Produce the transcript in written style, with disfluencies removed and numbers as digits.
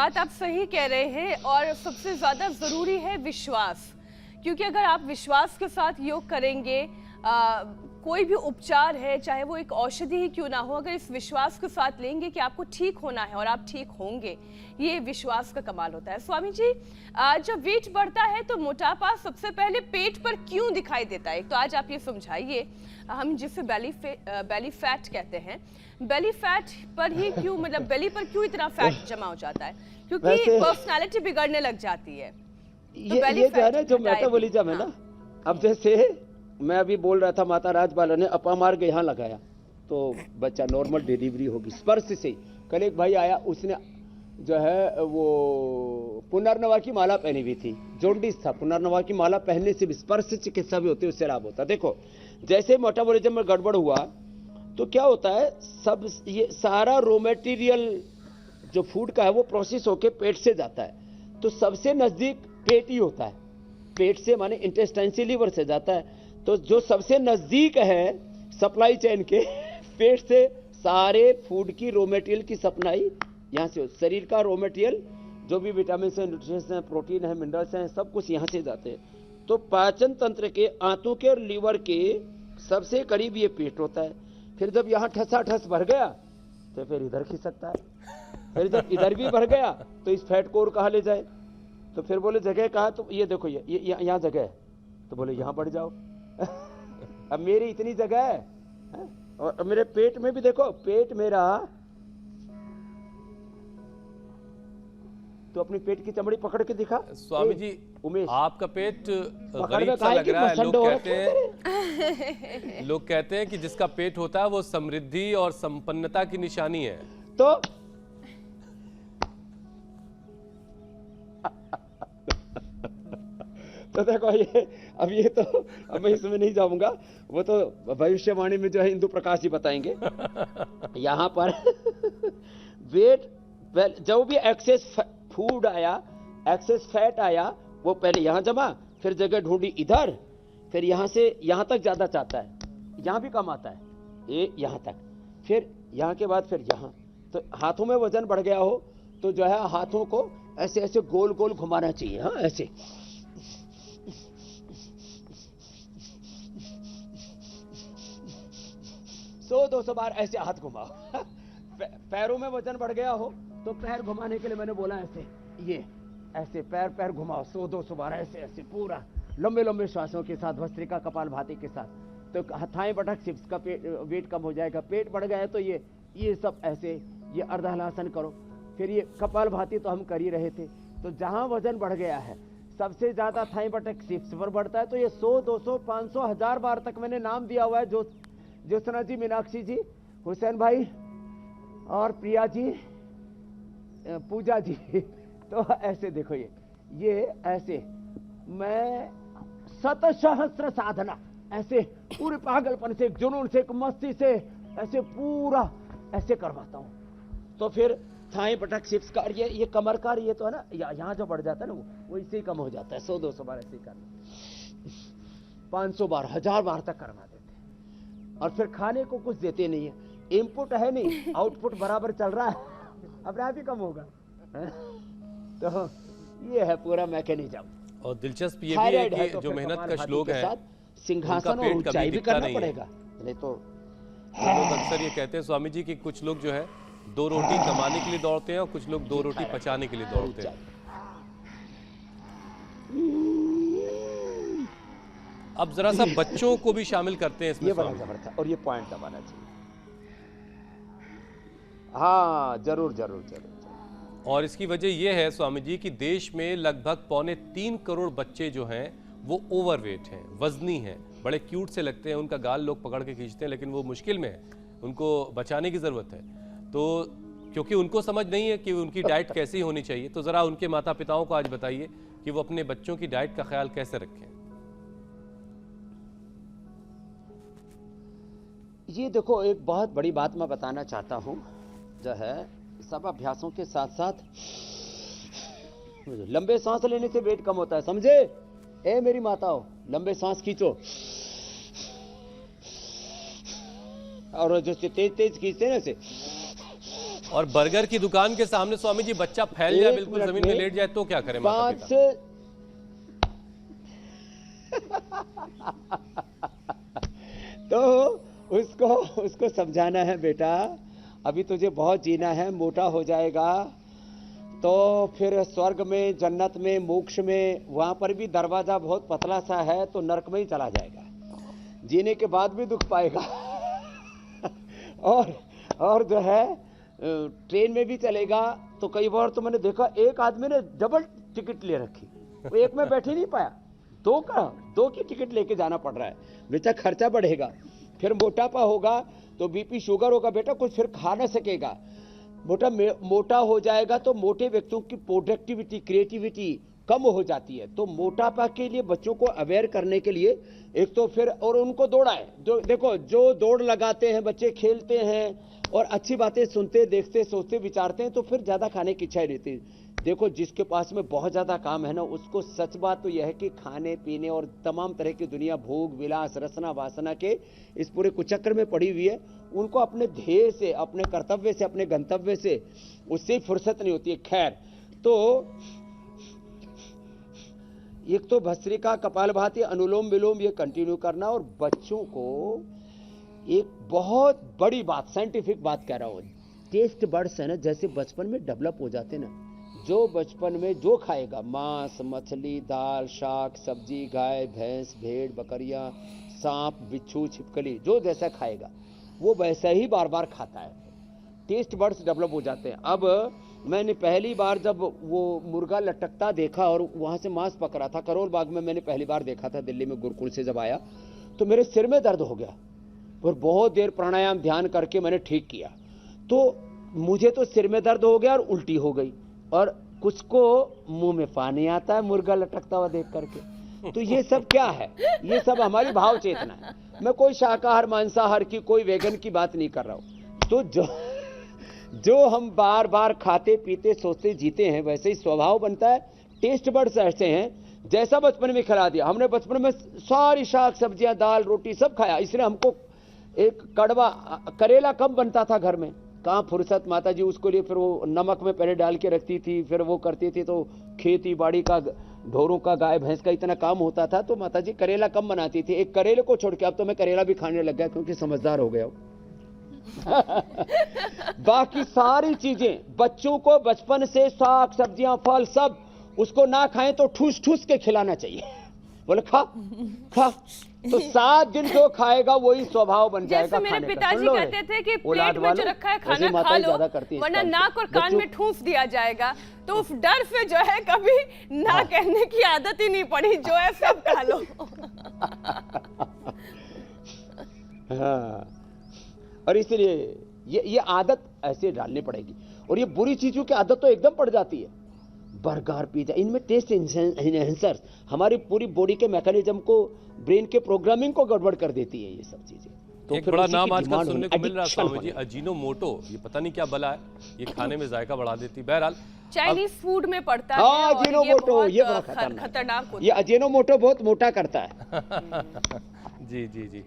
बात आप सही कह रहे हैं और सबसे ज्यादा जरूरी है विश्वास, क्योंकि अगर आप विश्वास के साथ योग करेंगे, कोई भी उपचार है चाहे वो एक औषधि ही क्यों ना हो, अगर इस विश्वास के साथ लेंगे कि आपको ठीक होना है और आप ठीक होंगे, ये विश्वास का कमाल होता है। स्वामी जी, जब वेट बढ़ता है तो मोटापा सबसे पहले पेट पर क्यों दिखाई देता है? तो आज आप ये समझाइए, हम जिसे बेली फैट कहते हैं, बेली फैट पर ही क्यों, मतलब बेली पर क्यों इतना फैट जमा हो जाता है? क्योंकि पर्सनालिटी बिगड़ने लग जाती है। तो ये जो है ना, जो मेटाबॉलिज्म है ना, अब जैसे मैं अभी बोल रहा था, माता राजबाला ने अपामार्ग यहाँ लगाया तो बच्चा नॉर्मल डिलीवरी होगी स्पर्श से ही। कल एक भाई आया, उसने जो है वो पुनर्नवा की माला पहनी हुई थी, जॉन्डिस था, पुनर्नवा की माला पहनने से भी स्पर्श चिकित्सा भी होती है, उससे लाभ होता है। देखो जैसे मेटाबॉलिज्म में गड़बड़ हुआ तो क्या होता है, सब ये सारा रॉ मटेरियल जो फूड का है वो प्रोसेस होके पेट से जाता है, तो सबसे नजदीक पेट ही होता है। पेट से माने इंटेस्टाइन से लीवर से जाता है, तो जो सबसे नजदीक है सप्लाई चेन के पेट से सारे फूड की रॉ मटेरियल की सप्लाई यहाँ से, शरीर का रॉ मटेरियल जो भी विटामिन है, न्यूट्रिएंट्स हैं, प्रोटीन है, मिनरल्स हैं, सब कुछ यहाँ से जाते हैं। तो पाचन तंत्र के, आंतों के और लीवर के सबसे करीब ये पेट होता है। फिर जब यहाँ ठसाठस भर गया तो फिर इधर खिसकता है, फिर जब इधर भी भर गया तो इस फैट को और कहाँ ले जाए, तो फिर बोले जगह कहा, तो ये देखो ये यहाँ जगह है, तो बोले यहाँ बढ़ जाओ। अब मेरी इतनी जगह है, और मेरे पेट में भी देखो, पेट मेरा, तो अपनी पेट की चमड़ी पकड़ के दिखा। स्वामी जी, उमेश, आपका पेट गरीब सा लग रहा है। लोग कहते हैं कि जिसका पेट होता है वो समृद्धि और संपन्नता की निशानी है। तो देखो ये, अब ये तो अब मैं इसमें नहीं जाऊंगा, वो तो भविष्यवाणी में जो है इंदु प्रकाश जी बताएंगे। यहाँ पर वेट, जो भी एक्सेस फूड आया, एक्सेस फैट आया, वो पहले यहाँ जमा, फिर जगह ढूंढी इधर, फिर यहाँ से यहाँ तक ज्यादा चाहता है, यहाँ भी कम आता है, ये यहाँ तक, फिर यहाँ के बाद फिर यहाँ। तो हाथों में वजन बढ़ गया हो तो जो है हाथों को ऐसे ऐसे गोल गोल घुमाना चाहिए, हाँ ऐसे, 100-200 बार ऐसे हाथ घुमाओ। पैरों में वजन बढ़ गया हो तो पैर घुमाने के लिए मैंने बोला ऐसे, ये ऐसे पैर घुमाओ 100-200 बार, ऐसे ऐसे पूरा लंबे लंबे श्वासों के साथ, भस्त्रिका कपाल भाती के साथ। तो थाई बटक सिप्स का वेट कम हो जाएगा। पेट बढ़ गया है तो ये सब ऐसे, ये अर्धहलासन करो। फिर ये कपाल भाती तो हम कर ही रहे थे। तो जहां वजन बढ़ गया है सबसे ज्यादा थाई बटक सिप्स पर बढ़ता है, तो ये 100, 200, 500, 1000 बार तक मैंने नाम दिया हुआ है। जो ज्योत्सना जी, मीनाक्षी जी, हुसैन भाई और प्रिया जी, पूजा जी, तो ऐसे देखो ये ऐसे मैं शतसहस्र साधना ऐसे पूरे पागलपन से, एक जुनून से, एक मस्ती से ऐसे पूरा ऐसे करवाता हूँ। तो फिर थाई पटक सिप्स का ये कमर का, ये तो है ना, यहाँ जो बढ़ जाता है ना वो इससे ही कम हो जाता है। 100-200 बार ऐसे ही करना, 500 बार, 1000 बार तक करवा देते। और फिर खाने को कुछ देते नहीं है, इनपुट है नहीं, आउटपुट बराबर चल रहा है, अपने आप ही कम होगा। तो ये है पूरा मैकेनिज्म। और दिलचस्प ये भी है कि जो मेहनत का श्लोक है, सिंहासन और ऊंचाई भी करना पड़ेगा, नहीं तो लोग अक्सर ये कहते हैं स्वामी जी कि कुछ लोग जो है 2 रोटी कमाने के लिए दौड़ते हैं और कुछ लोग 2 रोटी पचाने के लिए दौड़ते हैं। अब जरा सा बच्चों को भी शामिल करते हैं इसमें। ये बड़ा जबरदस्त, और ये पॉइंट दबाना चाहिए। हाँ जरूर जरूर जरूर। और इसकी वजह यह है स्वामी जी कि देश में लगभग 3.25 करोड़ बच्चे जो हैं वो ओवरवेट हैं, वजनी हैं, बड़े क्यूट से लगते हैं, उनका गाल लोग पकड़ के खींचते हैं, लेकिन वो मुश्किल में है, उनको बचाने की ज़रूरत है। तो क्योंकि उनको समझ नहीं है कि उनकी डाइट कैसी होनी चाहिए, तो ज़रा उनके माता पिताओं को आज बताइए कि वो अपने बच्चों की डाइट का ख्याल कैसे रखें। ये देखो, एक बहुत बड़ी बात मैं बताना चाहता हूँ, जो है सब अभ्यासों के साथ साथ लंबे सांस लेने से वेट कम होता है, समझे? ए मेरी माताओं, लंबे सांस खींचो, और जो तेज तेज खींचते हैं ना, और बर्गर की दुकान के सामने स्वामी जी बच्चा फैल जाए, एक बिल्कुल मिनट जमीन में में लेट जाए तो क्या करें माता 5 पिता? से तो उसको समझाना है, बेटा अभी तुझे बहुत जीना है, मोटा हो जाएगा तो फिर स्वर्ग में, जन्नत में, मोक्ष में, वहां पर भी दरवाजा बहुत पतला सा है, तो नरक में ही चला जाएगा, जीने के बाद भी दुख पाएगा। और जो है ट्रेन में भी चलेगा तो कई बार तो मैंने देखा एक आदमी ने डबल टिकट ले रखी, वो एक में बैठ ही नहीं पाया, दो की टिकट लेके जाना पड़ रहा है। बेटा खर्चा बढ़ेगा, फिर मोटापा होगा तो बीपी शुगर होगा, बेटा कुछ फिर खा ना सकेगा, मोटा हो जाएगा तो मोटे व्यक्तियों की प्रोडक्टिविटी, क्रिएटिविटी कम हो जाती है। तो मोटापा के लिए बच्चों को अवेयर करने के लिए एक तो फिर और उनको दौड़ाएं। जो देखो जो दौड़ लगाते हैं बच्चे, खेलते हैं और अच्छी बातें सुनते, देखते, सोचते, विचारते हैं तो फिर ज्यादा खाने की इच्छा ही रहती है। देखो जिसके पास में बहुत ज्यादा काम है ना, उसको सच बात तो यह है कि खाने पीने और तमाम तरह की दुनिया, भोग विलास, रसना वासना के इस पूरे कुचक्र में पड़ी हुई है। उनको अपने ध्येय से, अपने कर्तव्य से, अपने गंतव्य से उससे फुर्सत नहीं होती है। खैर, तो एक तो भस्त्रिका, कपालभाति, अनुलोम विलोम ये कंटिन्यू करना, और बच्चों को एक बहुत बड़ी बात, साइंटिफिक बात कह रहा हूं, टेस्ट बड्स है ना, जैसे बचपन में डेवलप हो जाते ना, जो बचपन में जो खाएगा, मांस, मछली, दाल, शाक, सब्जी, गाय, भैंस, भेड़, बकरियां, सांप, बिच्छू, छिपकली, जो जैसा खाएगा वो वैसा ही बार बार खाता है, टेस्ट बड्स डेवलप हो जाते हैं। अब मैंने पहली बार जब वो मुर्गा लटकता देखा और वहां से मांस पक रहा था, करोल बाग में मैंने पहली बार देखा था, दिल्ली में गुरुकुल से जब आया तो मेरे सिर में दर्द हो गया, और बहुत देर प्राणायाम ध्यान करके मैंने ठीक किया, तो मुझे तो सिर में दर्द हो गया और उल्टी हो गई, और कुछ को मुंह में पानी आता है मुर्गा लटकता हुआ देख करके। तो ये सब क्या है? ये सब हमारी भाव चेतना है। मैं कोई शाकाहार मांसाहार की, कोई वेगन की बात नहीं कर रहा हूं। तो जो हम बार बार खाते पीते सोचते जीते हैं, वैसे ही स्वभाव बनता है। टेस्ट बड्स ऐसे हैं, जैसा बचपन में खिला दिया हमने, बचपन में सारी शाक सब्जियां, दाल, रोटी सब खाया, इसलिए हमको एक कड़वा करेला कम बनता था घर में, कहाँ फुर्सत माता जी उसको लिए, फिर वो नमक में पहले डाल के रखती थी, फिर वो करती थी, तो खेती बाड़ी का, ढोरों का, गाय भैंस का इतना काम होता था, तो माता जी करेला कम बनाती थी। एक करेले को छोड़ के अब तो मैं करेला भी खाने लग गया, क्योंकि समझदार हो गया हूं। बाकी सारी चीजें बच्चों को बचपन से, साग सब्जियां, फल सब उसको ना खाएं तो ठूस ठूस के खिलाना चाहिए। बोले खा खा, तो 7 दिन जो खाएगा वही स्वभाव बन जाएगा। जैसे मेरे पिताजी कहते थे कि प्लेट में जो रखा है खाना खा लो, वरना नाक और कान में ठूस दिया जाएगा। तो उस डर से जो है कभी ना कहने की आदत ही नहीं पड़ी, जो है सब खा लो। हाँ, और इसलिए ये आदत ऐसे डालनी पड़ेगी। और ये बुरी चीजों की आदत तो एकदम पड़ जाती है, बर्गर, पिज्जा, इनमें टेस्ट एनहेंसर्स हमारी पूरी बॉडी के मैकेनिज्म को, ब्रेन के प्रोग्रामिंग को गड़बड़ कर देती है ये सब चीजें। तो एक बड़ा नाम आजकल सुनने को मिल रहा है स्वामी जी, अजीनोमोटो, ये पता नहीं क्या बला है, ये खाने में जायका बढ़ा देती। बहरहाल चाइनीज फूड में पड़ता है, हाँ, और अजीनोमोटो ये बड़ा खतरनाक होता है। ये अजीनोमोटो बहुत मोटा करता है। जी जी जी।